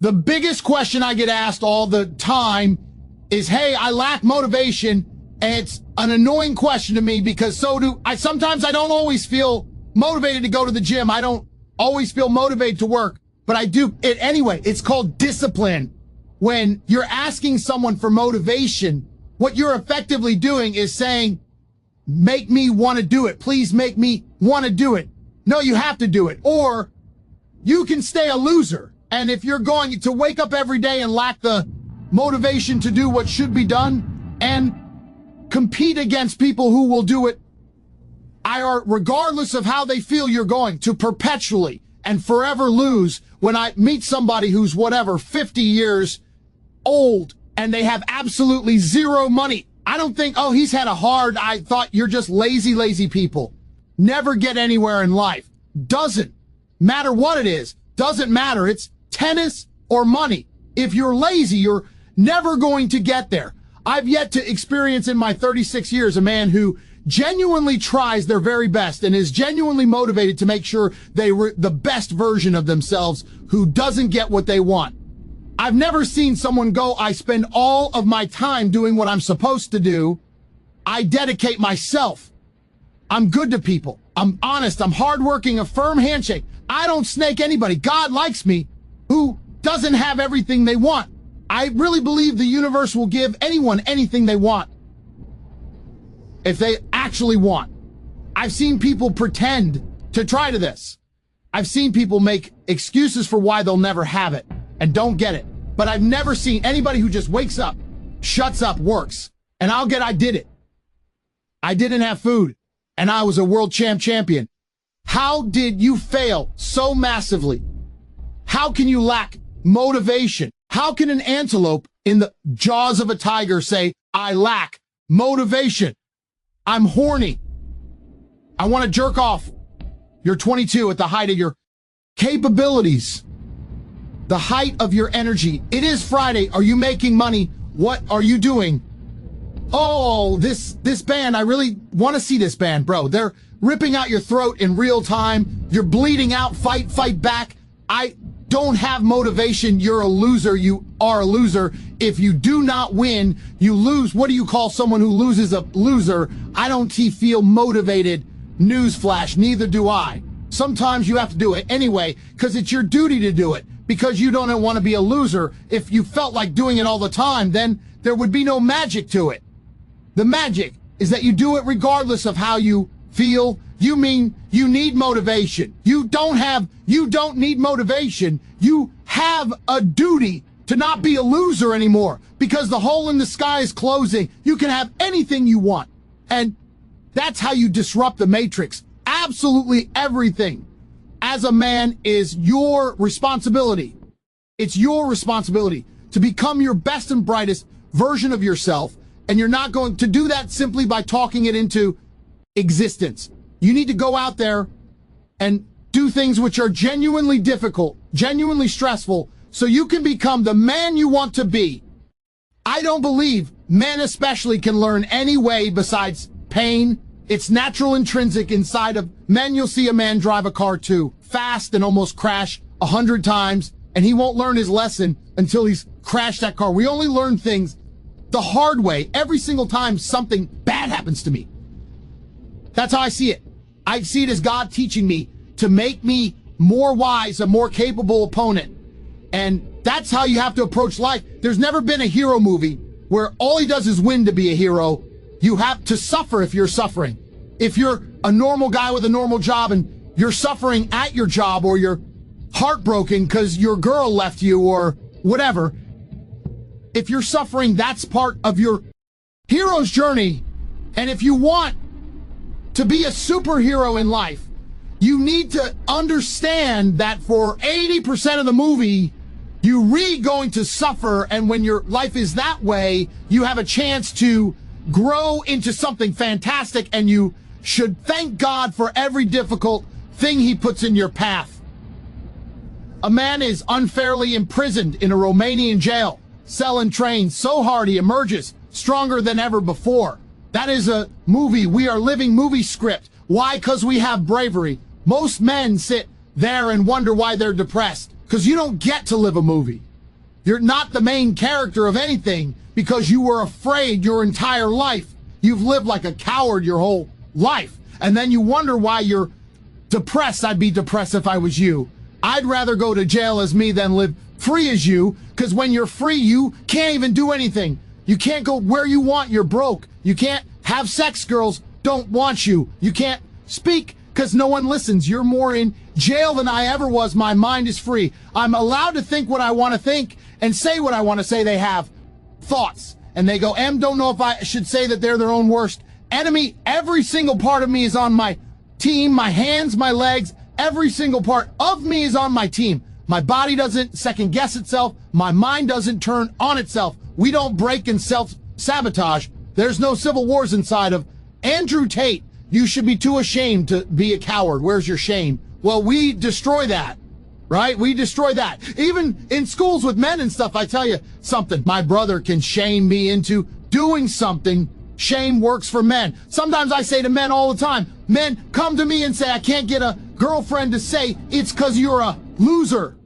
The biggest question I get asked all the time is, hey, I lack motivation. And it's an annoying question to me because sometimes I don't always feel motivated to go to the gym. I don't always feel motivated to work, but I do it anyway. It's called discipline. When you're asking someone for motivation, what you're effectively doing is saying, make me want to do it. Please make me want to do it. No, you have to do it. Or you can stay a loser. And if you're going to wake up every day and lack the motivation to do what should be done and compete against people who will do it, regardless of how they feel, you're going to perpetually and forever lose. When I meet somebody who's 50 years old and they have absolutely zero money, I don't think, oh, he's had a hard, I thought you're just lazy people. Never get anywhere in life. Doesn't matter what it is. Doesn't matter. It's tennis or money. If you're lazy, you're never going to get there. I've yet to experience in my 36 years a man who genuinely tries their very best and is genuinely motivated to make sure the best version of themselves who doesn't get what they want. I've never seen someone go, I spend all of my time doing what I'm supposed to do. I dedicate myself. I'm good to people. I'm honest. I'm hardworking, a firm handshake. I don't snake anybody. God likes me who doesn't have everything they want. I really believe the universe will give anyone anything they want if they actually want. I've seen people pretend to try to this. I've seen people make excuses for why they'll never have it and don't get it. But I've never seen anybody who just wakes up, shuts up, works. And I did it. I didn't have food and I was a world champion. How did you fail so massively? How can you lack motivation? How can an antelope in the jaws of a tiger say, I lack motivation? I'm horny. I want to jerk off. You're 22 at the height of your capabilities, the height of your energy. It is Friday. Are you making money? What are you doing? Oh, this band, I really want to see this band, bro. They're ripping out your throat in real time. You're bleeding out. Fight back. I don't have motivation. You're a loser. You are a loser. If you do not win, you lose. What do you call someone who loses? A loser. I don't feel motivated. Newsflash, neither do I. Sometimes you have to do it anyway because it's your duty to do it because you don't want to be a loser. If you felt like doing it all the time, then there would be no magic to it. The magic is that you do it regardless of how you feel. You mean you need motivation. You don't need motivation. You have a duty to not be a loser anymore because the hole in the sky is closing. You can have anything you want. And that's how you disrupt the matrix. Absolutely everything as a man is your responsibility. It's your responsibility to become your best and brightest version of yourself. And you're not going to do that simply by talking it into existence. You need to go out there and do things which are genuinely difficult, genuinely stressful, so you can become the man you want to be. I don't believe men especially can learn any way besides pain. It's natural, intrinsic inside of men. You'll see a man drive a car too fast and almost crash 100 times, and he won't learn his lesson until he's crashed that car. We only learn things the hard way every single time something bad happens to me. That's how I see it. I see it as God teaching me to make me more wise, a more capable opponent. And that's how you have to approach life. There's never been a hero movie where all he does is win to be a hero. You have to suffer if you're suffering. If you're a normal guy with a normal job and you're suffering at your job, or you're heartbroken because your girl left you or whatever, if you're suffering, that's part of your hero's journey. And if you want to be a superhero in life, you need to understand that for 80% of the movie, you're going to suffer. And when your life is that way, you have a chance to grow into something fantastic. And you should thank God for every difficult thing he puts in your path. A man is unfairly imprisoned in a Romanian jail, cell and trained so hard he emerges stronger than ever before. That is a movie. We are living movie script. Why? Because we have bravery. Most men sit there and wonder why they're depressed. Because you don't get to live a movie. You're not the main character of anything because you were afraid your entire life. You've lived like a coward your whole life. And then you wonder why you're depressed. I'd be depressed if I was you. I'd rather go to jail as me than live free as you, because when you're free, you can't even do anything. You can't go where you want. You're broke. You can't have sex. Girls don't want you. You can't speak because no one listens. You're more in jail than I ever was. My mind is free. I'm allowed to think what I want to think and say what I want to say. They have thoughts and they go, don't know if I should say that they're their own worst enemy. Every single part of me is on my team. My hands, my legs, every single part of me is on my team. My body doesn't second guess itself. My mind doesn't turn on itself. We don't break and self-sabotage. There's no civil wars inside of Andrew Tate. You should be too ashamed to be a coward. Where's your shame? Well, we destroy that, right? We destroy that. Even in schools with men and stuff, I tell you something. My brother can shame me into doing something. Shame works for men. Sometimes I say to men all the time, men come to me and say, I can't get a girlfriend to say it's because you're a loser.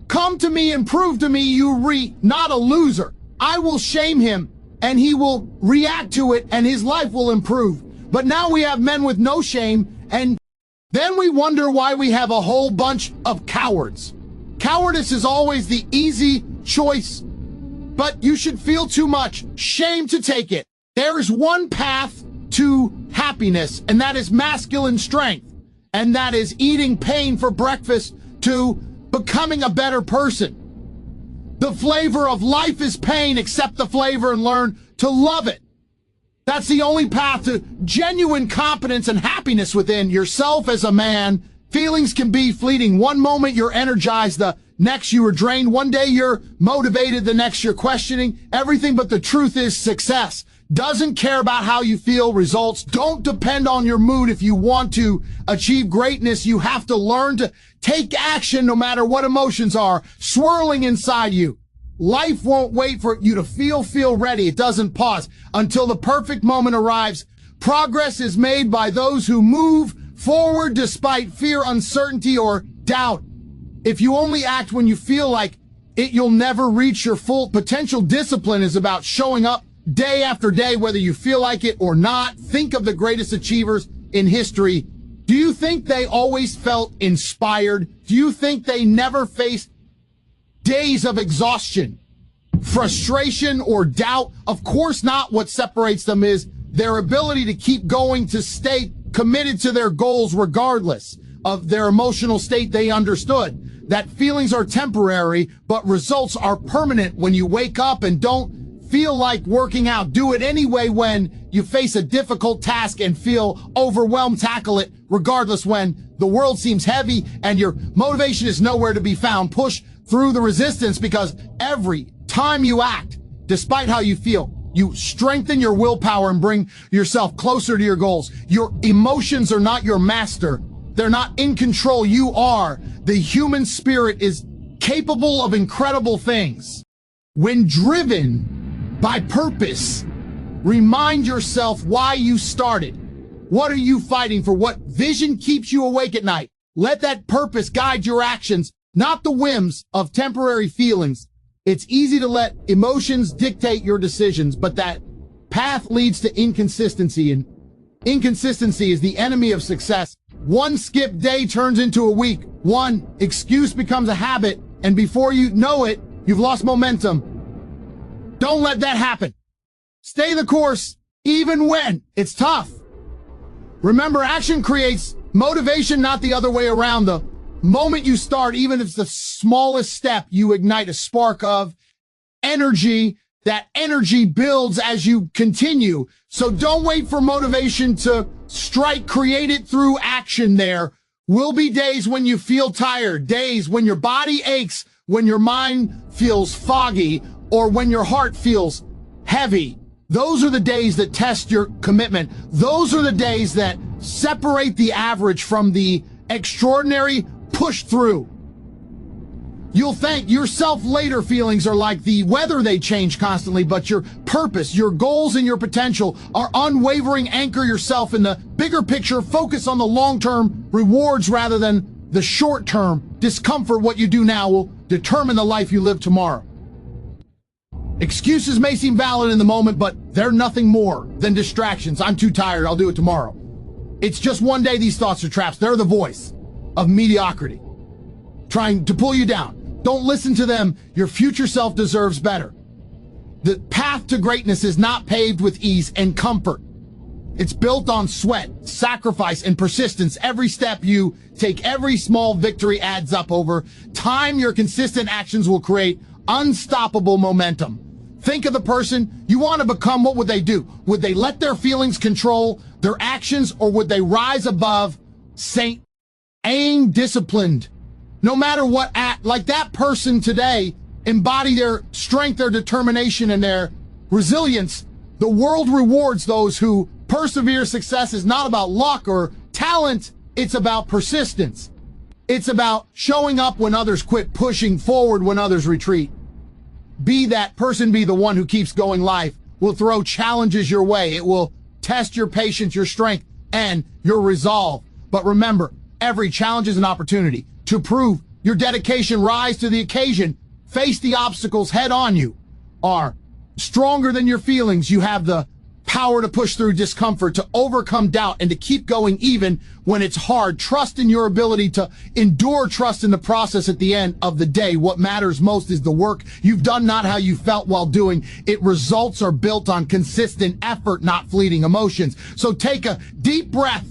Come to me and prove to me you're not a loser. I will shame him and he will react to it and his life will improve. But now we have men with no shame, and then we wonder why we have a whole bunch of cowards. Cowardice is always the easy choice, but you should feel too much shame to take it. There is one path to happiness, and that is masculine strength, and that is eating pain for breakfast to becoming a better person. The flavor of life is pain. Accept the flavor and learn to love it. That's the only path to genuine competence and happiness within yourself as a man. Feelings can be fleeting. One moment you're energized, the next you are drained. One day you're motivated, the next you're questioning everything. But the truth is success doesn't care about how you feel. Results don't depend on your mood. If you want to achieve greatness, you have to learn to take action no matter what emotions are swirling inside you. Life won't wait for you to feel ready. It doesn't pause until the perfect moment arrives. Progress is made by those who move forward despite fear, uncertainty, or doubt. If you only act when you feel like it, you'll never reach your full potential. Discipline is about showing up day after day, whether you feel like it or not. Think of the greatest achievers in history. Do you think they always felt inspired? Do you think they never faced days of exhaustion, frustration, or doubt? Of course not. What separates them is their ability to keep going, to stay committed to their goals regardless of their emotional state. They understood that feelings are temporary, but results are permanent. When you wake up and don't feel like working out, do it anyway. When you face a difficult task and feel overwhelmed, tackle it regardless. When the world seems heavy and your motivation is nowhere to be found, push through the resistance, because every time you act, despite how you feel, you strengthen your willpower and bring yourself closer to your goals. Your emotions are not your master. They're not in control. You are. The human spirit is capable of incredible things. When driven by purpose, remind yourself why you started. What are you fighting for? What vision keeps you awake at night? Let that purpose guide your actions, not the whims of temporary feelings. It's easy to let emotions dictate your decisions, but that path leads to inconsistency, and inconsistency is the enemy of success. One skipped day turns into a week. One excuse becomes a habit, and before you know it, you've lost momentum. Don't let that happen. Stay the course, even when it's tough. Remember, action creates motivation, not the other way around. The moment you start, even if it's the smallest step, you ignite a spark of energy. That energy builds as you continue. So don't wait for motivation to strike. Create it through action. There will be days when you feel tired, days when your body aches, when your mind feels foggy, or when your heart feels heavy. Those are the days that test your commitment. Those are the days that separate the average from the extraordinary. Push through. You'll thank yourself later. Feelings are like the weather. They change constantly, but your purpose, your goals, and your potential are unwavering. Anchor yourself in the bigger picture. Focus on the long-term rewards rather than the short-term discomfort. What you do now will determine the life you live tomorrow. Excuses may seem valid in the moment, but they're nothing more than distractions. I'm too tired, I'll do it tomorrow. It's just one day. These thoughts are traps. They're the voice of mediocrity, trying to pull you down. Don't listen to them. Your future self deserves better. The path to greatness is not paved with ease and comfort. It's built on sweat, sacrifice, and persistence. Every step you take, every small victory adds up. Over time, your consistent actions will create unstoppable momentum. Think of the person you want to become. What would they do? Would they let their feelings control their actions, or would they rise above, aim disciplined? No matter what, like that person today, embody their strength, their determination, and their resilience. The world rewards those who persevere. Success is not about luck or talent. It's about persistence. It's about showing up when others quit, pushing forward when others retreat. Be that person, be the one who keeps going. Life will throw challenges your way. It will test your patience, your strength, and your resolve. But remember, every challenge is an opportunity to prove your dedication. Rise to the occasion. Face the obstacles head on. You are stronger than your feelings. You have the power to push through discomfort, to overcome doubt, and to keep going even when it's hard. Trust in your ability to endure. Trust in the process. At the end of the day, what matters most is the work you've done, not how you felt while doing it. Results are built on consistent effort, not fleeting emotions. So take a deep breath,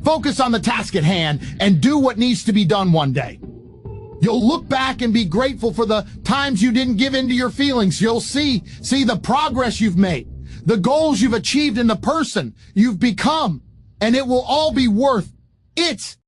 focus on the task at hand, and do what needs to be done one day. You'll look back and be grateful for the times you didn't give in to your feelings. You'll see the progress you've made, the goals you've achieved, and the person you've become, and it will all be worth it.